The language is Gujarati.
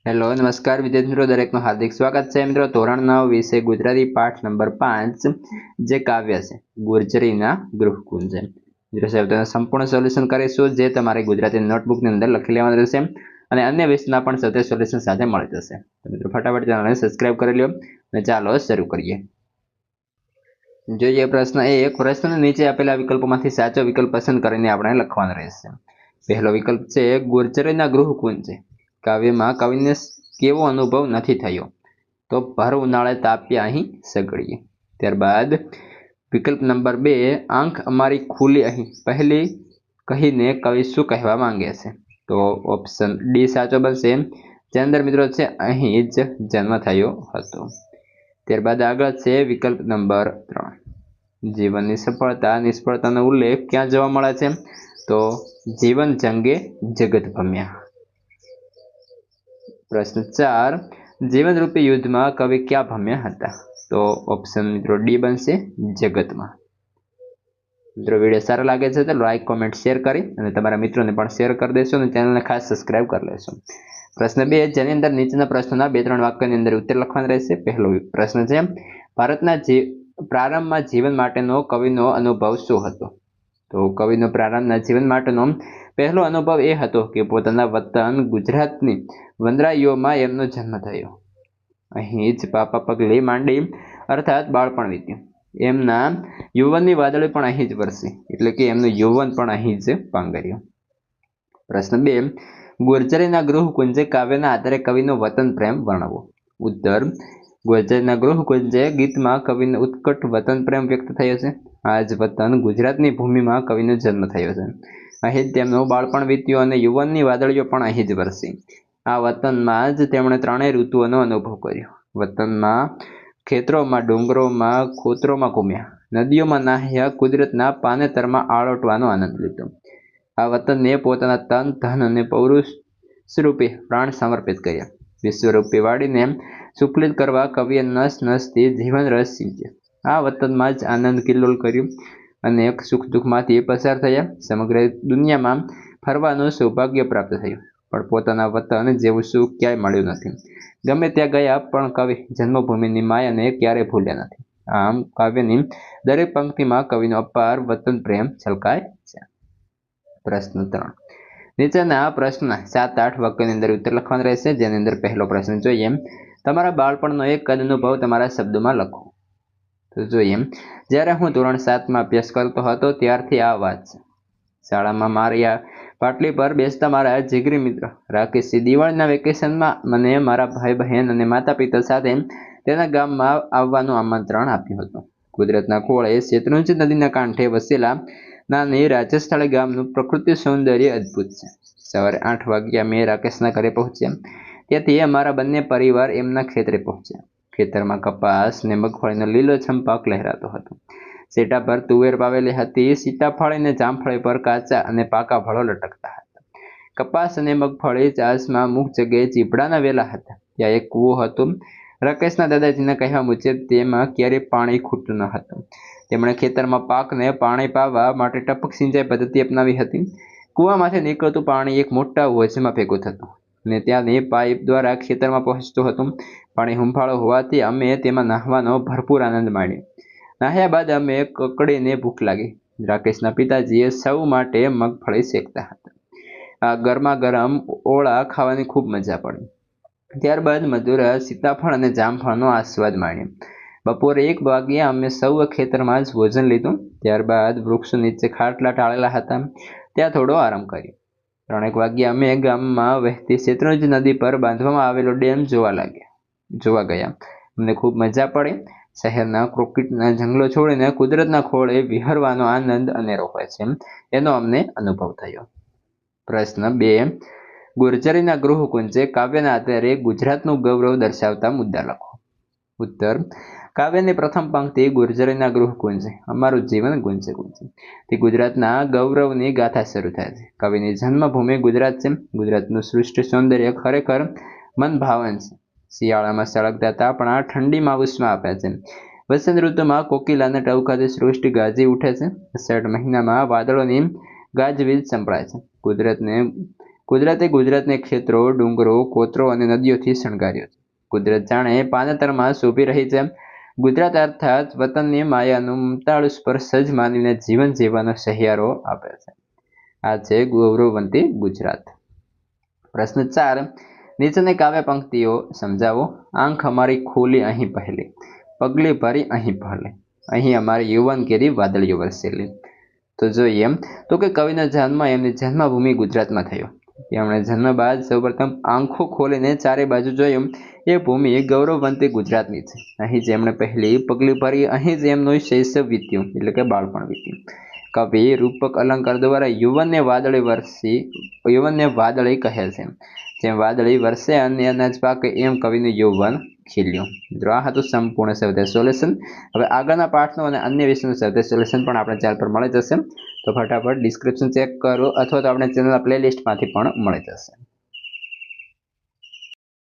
હેલો નમસ્કાર વિદ્યાર્થી મિત્રો, દરેકનું હાર્દિક સ્વાગત છે મિત્રો. ધોરણ 9 વિષય ગુજરાતી પાઠ નંબર 5 જે કાવ્ય છે ગુર્જરીના ગૃહકુંજ છે મિત્રો. સાહેબ તેનું સંપૂર્ણ સોલ્યુશન કરીશું, જે તમારી ગુજરાતી નોટબુકની અંદર લખી લેવાનું રહેશે અને અન્ય વિષયના પણ સાથે સોલ્યુશન સાથે મળી જશે. તો મિત્રો ફટાફટ ચેનલને સબસ્ક્રાઇબ કરી લો અને ચાલો શરૂ કરીએ. જોઈએ પ્રશ્ન 1. પ્રશ્નની નીચે આપેલા વિકલ્પોમાંથી સાચો વિકલ્પ પસંદ કરીને આપણે લખવાનો રહેશે. પહેલો વિકલ્પ છે ગુર્જરીના ગૃહકુંજ છે કાવ્યમાં કવિને કેવો અનુભવ નથી થયો? તો ભર ઉનાળે તાપ્યા અહીં સગડીએ. ત્યારબાદ વિકલ્પ નંબર 2, આંખ અમારી ખુલી અહીં પહેલી કહીને કવિ શું કહેવા માંગે છે? તો ઓપ્શન ડી સાચો બનશે, જે અંદર મિત્રો છે અહીં જ જન્મ થયો હતો. ત્યારબાદ આગળ છે વિકલ્પ નંબર 3, જીવનની સફળતા નિષ્ફળતાનો ઉલ્લેખ ક્યાં જોવા મળે છે? તો જીવન જંગે જગત ભમ્યા. પ્રશ્ન 4, જીવનરૂપી યુદ્ધમાં કવિ ક્યાં ભમ્યા હતા? તો ઓપ્શન મિત્રો ડી બનશે, જગતમાં. મિત્રો વિડીયો સારો લાગે છે તો લાઈક કોમેન્ટ શેર કરી અને તમારા મિત્રોને પણ શેર કરી દેશો અને ચેનલને ખાસ સબસ્ક્રાઇબ કરી લેશો. પ્રશ્ન 2, જેની અંદર નીચેના પ્રશ્નોના 2-3 વાક્યની અંદર ઉત્તર લખવાનો રહેશે. પહેલો પ્રશ્ન છે ભારતના પ્રારંભમાં જીવન માટેનો કવિનો અનુભવ શું હતો? તો કવિનો પ્રારંભના જીવન માટેનો પહેલો અનુભવ એ હતો કે પોતાના વતન ગુજરાતની વંદરાઈઓમાં એમનો જન્મ થયો. અહીં જ પાપા પગલી માંડી અર્થાત બાળપણ વીત્યું. એમના યૌવનની વાદળી પણ અહીં જ વરસી, એટલે કે એમનું યૌવન પણ અહીં જ પાંગર્યું. પ્રશ્ન 2, ગુર્જરીના ગૃહકુંજે કાવ્યના આધારે કવિનો વતન પ્રેમ વર્ણવો. ઉત્તર, ગુર્જરીના ગૃહકુંજે ગીતમાં કવિનો ઉત્કટ વતન પ્રેમ વ્યક્ત થયો છે. આ જ વતન ગુજરાતની ભૂમિમાં કવિનો જન્મ થયો છે. અહીં જ તેમનું બાળપણ વીત્યું અને યૌવનની વાદળીઓ પણ અહીં જ વરસી. આ વતનમાં જ તેમણે 3 ઋતુઓનો અનુભવ કર્યો. વતનમાં ખેતરોમાં, ડુંગરોમાં, ખોતરોમાં ઘૂમ્યા, નદીઓમાં નાહ્યા, કુદરતના પાનેતરમાં આળોટવાનો આનંદ લીધો. આ વતનને પોતાના તન, ધન અને પૌરુષરૂપે પ્રાણ સમર્પિત કર્યા. વિશ્વરૂપી વાડીને સુફલિત કરવા કવિએ નસ નસથી જીવન રસ સિંચ્યો. આ વતનમાં જ આનંદ કિલ્લોલ કર્યું. અનેક સુખ દુઃખમાંથી પસાર થયા. સમગ્ર દુનિયામાં ફરવાનું સૌભાગ્ય પ્રાપ્ત થયું, પણ પોતાના વતન જેવું સુખ ક્યાંય મળ્યું નથી. ગમે ત્યાં ગયા પણ કવિ જન્મભૂમિની માયાને ક્યારેય ભૂલ્યા નથી. આમ કાવ્યની દરેક પંક્તિમાં કવિનો અપાર વતન પ્રેમ છલકાય છે. પ્રશ્ન 3, નીચેના પ્રશ્નના 7-8 વાક્યોની અંદર ઉત્તર લખવાનો રહેશે. જેની અંદર પહેલો પ્રશ્ન જોઈએ, તમારા બાળપણનો એક અનુભવ તમારા શબ્દોમાં લખો. તો જોઈએ, જ્યારે હું ધોરણ 7માં અભ્યાસ કરતો હતો ત્યારથી આ વાત છે. શાળામાં મારી પાટલી પર બેસતા મારા જીગરી મિત્ર રાકેશજી દિવાળીના વેકેશનમાં મને મારા ભાઈ બહેન અને માતા પિતા સાથે તેના ગામમાં આવવાનું આમંત્રણ આપ્યું હતું. કુદરતના ખોળે શેત્રુંજી નદીના કાંઠે વસેલા નાની રાજસ્થળી ગામનું પ્રકૃતિ સૌંદર્ય અદ્ભુત છે. સવારે 8 વાગ્યા મેં રાકેશના ઘરે પહોંચ્યા. ત્યાંથી અમારા બંને પરિવાર એમના ખેતરે પહોંચ્યા. ખેતરમાં કપાસ ને મગફળીનો લીલોછમ પાક લહેરાતો હતો. સેટા પર તુવેર વાવેલી હતી. સીતાફળ અને જામફળી પર કાચા અને પાકા ફળો લટકતા હતા. કપાસ અને મગફળી ચાસમાં મુખ જગ્યાએ ચીભડાના વેલા હતા. ત્યાં એક કૂવો હતો. રાકેશના દાદાજીના કહેવા મુજબ તેમાં ક્યારેય પાણી ખૂટતું ન હતું. તેમણે ખેતરમાં પાકને પાણી પાવા માટે ટપક સિંચાઈ પદ્ધતિ અપનાવી હતી. કૂવામાંથી નીકળતું પાણી એક મોટા હોજમાં ભેગું થતું અને ત્યાંની પાઇપ દ્વારા ખેતરમાં પહોંચતું હતું. પાણી હુંફાળું હોવાથી અમે તેમાં નાહવાનો ભરપૂર આનંદ માણ્યો. નાહ્યા બાદ અમે કકડીને ભૂખ લાગી. રાકેશના પિતાજીએ સૌ માટે મગફળી શેકતા હતા. આ ગરમા ગરમ ઓળા ખાવાની ખૂબ મજા પડી. ત્યારબાદ મધુરા સીતાફળ અને જામફળનો આસ્વાદ માણ્યો. બપોરે 1 વાગ્યે અમે સૌએ ખેતરમાં જ ભોજન લીધું. ત્યારબાદ વૃક્ષો નીચે ખાટલા ટાળેલા હતા, ત્યાં થોડો આરામ કર્યો. 3 વાગ્યે અમે ગામમાં વહેતી શેત્રુંજી નદી પર બાંધવામાં આવેલો ડેમ જોવા ગયા. અમને ખૂબ મજા પડી. શહેરના કોન્ક્રીટના જંગલો છોડીને કુદરતના ખોળે વિહરવાનો આનંદ અનેરો હોય છે, એનો અમને અનુભવ થયો. પ્રશ્ન 2, ગુર્જરીના ગૃહકુંજે કાવ્યના આધારે ગુજરાતનું ગૌરવ દર્શાવતા મુદ્દા લખો. ઉત્તર, કાવ્યની પ્રથમ પંક્તિ ગુર્જરીના ગૃહકુંજે અમારું જીવન ગુંજે ગુંજે તે ગુજરાતના ગૌરવની ગાથા શરૂ થાય છે. કવિની જન્મભૂમિ ગુજરાત છે. ગુજરાતનું સૃષ્ટિ સૌંદર્ય ખરેખર મન ભાવન છે. શિયાળામાં સળગતા તાપણા ઠંડીમાં ઉષ્મા આપે છે. વસંત ઋતુમાં કોકિલાના ટહુકાથી સૃષ્ટિ ગાજી ઉઠે છે. અષાઢ મહિનામાં વાદળોની ગાજવીજ સંભળાય છે. કુદરતે ગુજરાતને ક્ષેત્રો, ડુંગરો, કોતરો અને નદીઓથી શણગાર્યો છે. કુદરત જાણે પાનતરમાં શોભી રહી છે. ગુજરાત અર્થાત વતનની માયાનું મમતાળુ સ્પર્શ જ માનવીને જીવન જીવવાનો સહિયારો આપે છે. આ છે ગૌરવવંતી ગુજરાત. પ્રશ્ન 4. નીચેની કાવ્ય પંક્તિઓ સમજાવો. આંખ અમારી ખોલી અહીં પહેલી, પગલી ભરી અહીં પહેલી, અહીં અમારી યુવાન કેરી વાદળીઓ વરસેલી. તો જોઈએ તો કે કવિનો જન્મ એમની જન્મભૂમિ ગુજરાતમાં થયો. તેમણે જન્મ બાદ સૌપ્રથમ આંખો ખોલીને ચારે બાજુ જોયું. એ ભૂમિ ગૌરવવંતી ગુજરાતની છે. અહીં જેમણે પહેલી પગલી ભરી, અહીં જ એમનું શૈશવ વીત્યું, એટલે કે બાળપણ વીત્યું. કવિ રૂપક અલંકાર દ્વારા યુવાનને વાદળી કહે છે. જેમ વાદળી વરસે અને અનાજ પાકે એમ કવિનું યૌવન ખીલ્યું. મિત્રો આ હતું સંપૂર્ણ સ્વાધ્યાય સોલ્યુશન. હવે આગળના પાઠનું અને અન્ય વિષયનું સ્વાધ્યાય સોલ્યુશન પણ આપણે ચેનલ પર મળી જશે. તો ફટાફટ ડિસ્ક્રિપ્શન ચેક કરો અથવા તો આપણે ચેનલના પ્લેલિસ્ટમાંથી પણ મળી જશે.